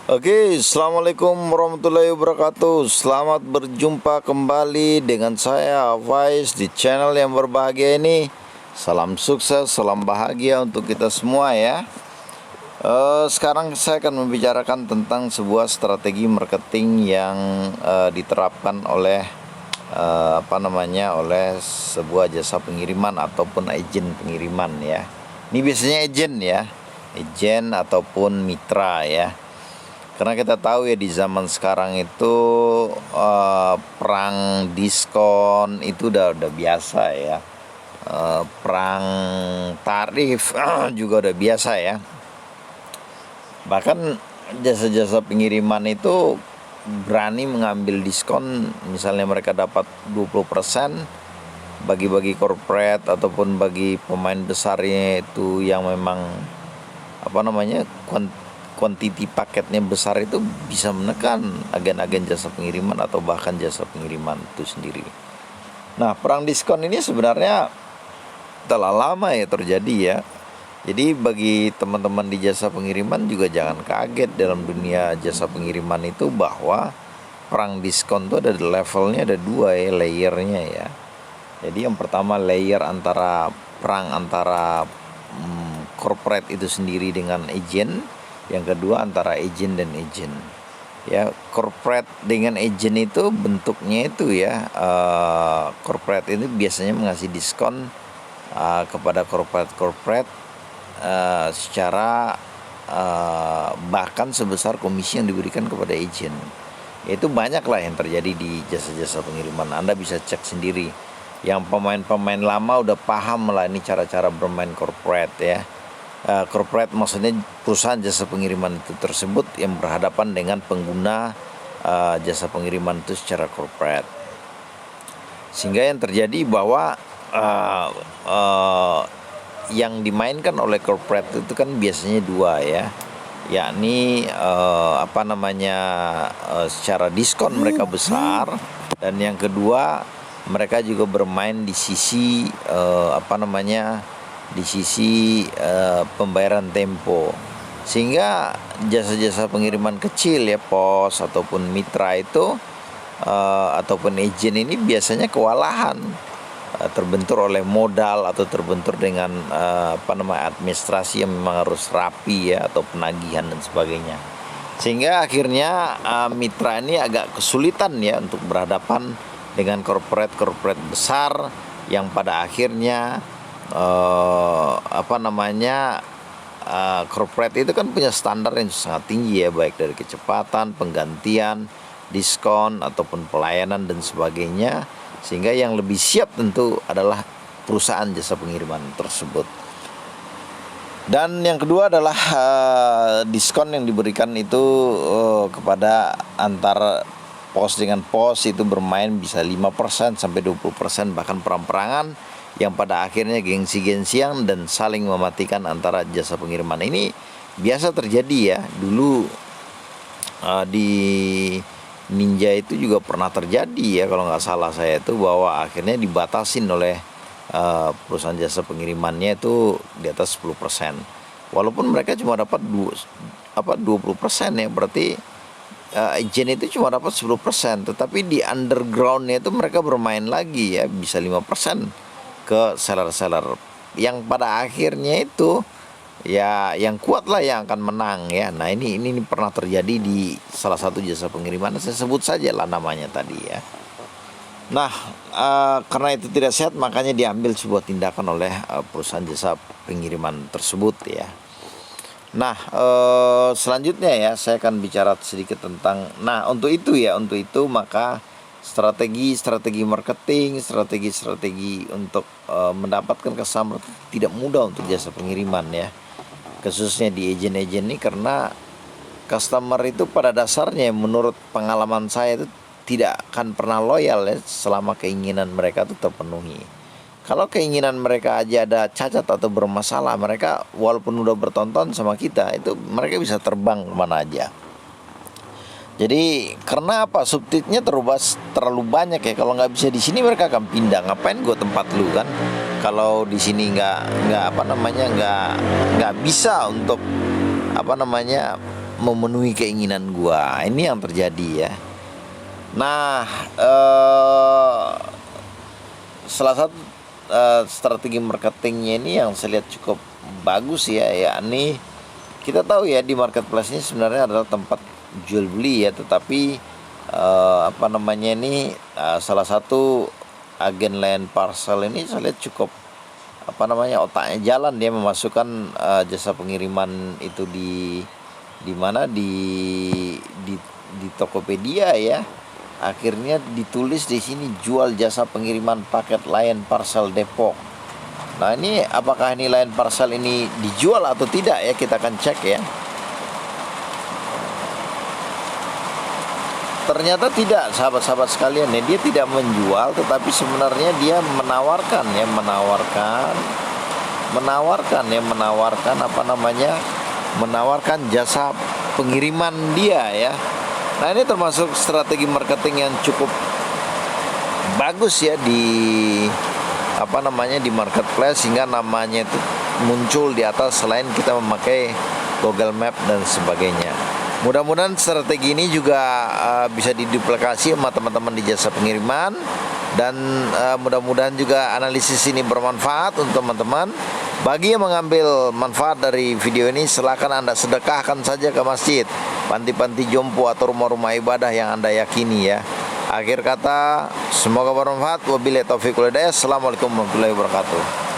Oke, assalamualaikum warahmatullahi wabarakatuh. Selamat berjumpa kembali dengan saya Faiz di channel yang berbahagia ini. Salam sukses, salam bahagia untuk kita semua ya. Sekarang saya akan membicarakan tentang sebuah strategi marketing yang diterapkan oleh oleh sebuah jasa pengiriman ataupun agen pengiriman ya. Ini biasanya agen ataupun mitra ya. Karena kita tahu ya di zaman sekarang itu perang diskon itu udah biasa ya. Perang tarif juga udah biasa ya. Bahkan jasa-jasa pengiriman itu berani mengambil diskon, misalnya mereka dapat 20% bagi corporate ataupun bagi pemain besarnya itu yang memang kuantiti paketnya besar, itu bisa menekan agen-agen jasa pengiriman atau bahkan jasa pengiriman itu sendiri. Nah, perang diskon ini sebenarnya telah lama ya terjadi ya. Jadi bagi teman-teman di jasa pengiriman juga jangan kaget dalam dunia jasa pengiriman itu bahwa perang diskon itu ada levelnya, ada dua ya, layernya ya. Jadi yang pertama layer perang antara corporate itu sendiri dengan agen. Yang kedua antara agen dan agen. Ya, corporate dengan agen itu bentuknya itu ya, corporate itu biasanya mengasih diskon kepada corporate secara bahkan sebesar komisi yang diberikan kepada agen. Itu banyaklah yang terjadi di jasa-jasa pengiriman. Anda bisa cek sendiri. Yang pemain-pemain lama udah paham lah ini cara-cara bermain corporate ya. Corporate maksudnya perusahaan jasa pengiriman itu tersebut yang berhadapan dengan pengguna jasa pengiriman itu secara corporate. Sehingga yang terjadi bahwa yang dimainkan oleh corporate itu kan biasanya dua ya, yakni secara diskon mereka besar, dan yang kedua mereka juga bermain di sisi pembayaran tempo. Sehingga jasa-jasa pengiriman kecil ya, pos ataupun mitra itu ataupun agen ini biasanya kewalahan, terbentur oleh modal atau terbentur dengan administrasi yang memang harus rapi ya, atau penagihan dan sebagainya. Sehingga akhirnya mitra ini agak kesulitan ya untuk berhadapan dengan corporate besar yang pada akhirnya corporate itu kan punya standar yang sangat tinggi ya, baik dari kecepatan, penggantian, diskon ataupun pelayanan dan sebagainya. Sehingga yang lebih siap tentu adalah perusahaan jasa pengiriman tersebut. Dan yang kedua adalah diskon yang diberikan itu kepada antar pos dengan pos itu bermain bisa 5% sampai 20%, bahkan perang-perangan yang pada akhirnya gengsi-gengsian dan saling mematikan antara jasa pengiriman. Ini biasa terjadi ya. Dulu di Ninja itu juga pernah terjadi ya, kalau nggak salah saya itu, bahwa akhirnya dibatasin oleh perusahaan jasa pengirimannya itu di atas 10%. Walaupun mereka cuma dapat 20% ya, berarti agen itu cuma dapat 10%, tetapi di undergroundnya itu mereka bermain lagi ya, bisa 5% ke seller-seller yang pada akhirnya itu ya yang kuat lah yang akan menang ya. Nah ini pernah terjadi di salah satu jasa pengiriman, saya sebut saja lah namanya tadi ya. Nah karena itu tidak sehat, makanya diambil sebuah tindakan oleh perusahaan jasa pengiriman tersebut ya. Nah selanjutnya ya saya akan bicara sedikit tentang, nah untuk itu maka strategi marketing, strategi untuk mendapatkan customer tidak mudah untuk jasa pengiriman ya, khususnya di agen-agen ini, karena customer itu pada dasarnya menurut pengalaman saya itu tidak akan pernah loyal ya selama keinginan mereka itu terpenuhi. Kalau keinginan mereka aja ada cacat atau bermasalah, mereka walaupun udah bertonton sama kita itu mereka bisa terbang kemana aja. Jadi karena apa, subtitnya terlalu banyak ya. Kalau nggak bisa di sini mereka akan pindah. Ngapain gue tempat lu kan? Kalau di sini nggak bisa untuk memenuhi keinginan gua. Ini yang terjadi ya. Nah, salah satu strategi marketingnya ini yang saya lihat cukup bagus ya, yakni kita tahu ya di marketplace ini sebenarnya adalah tempat jual beli ya, tetapi salah satu agen layan parcel ini saya lihat cukup otaknya jalan. Dia memasukkan jasa pengiriman itu di mana di Tokopedia ya. Akhirnya ditulis di sini jual jasa pengiriman paket Lion Parcel Depok. Nah, ini apakah ini Lion Parcel ini dijual atau tidak ya, kita akan cek ya. Ternyata tidak, sahabat-sahabat sekalian ya, dia tidak menjual, tetapi sebenarnya dia menawarkan jasa pengiriman dia ya. Nah, ini termasuk strategi marketing yang cukup bagus ya di marketplace, sehingga namanya itu muncul di atas selain kita memakai Google Map dan sebagainya. Mudah-mudahan strategi ini juga bisa diduplikasi sama teman-teman di jasa pengiriman, dan mudah-mudahan juga analisis ini bermanfaat untuk teman-teman. Bagi yang mengambil manfaat dari video ini, silakan Anda sedekahkan saja ke masjid, panti-panti jompo atau rumah-rumah ibadah yang Anda yakini ya. Akhir kata, semoga bermanfaat. Wabillahi taufiq wal hidayah. Assalamualaikum warahmatullahi wabarakatuh.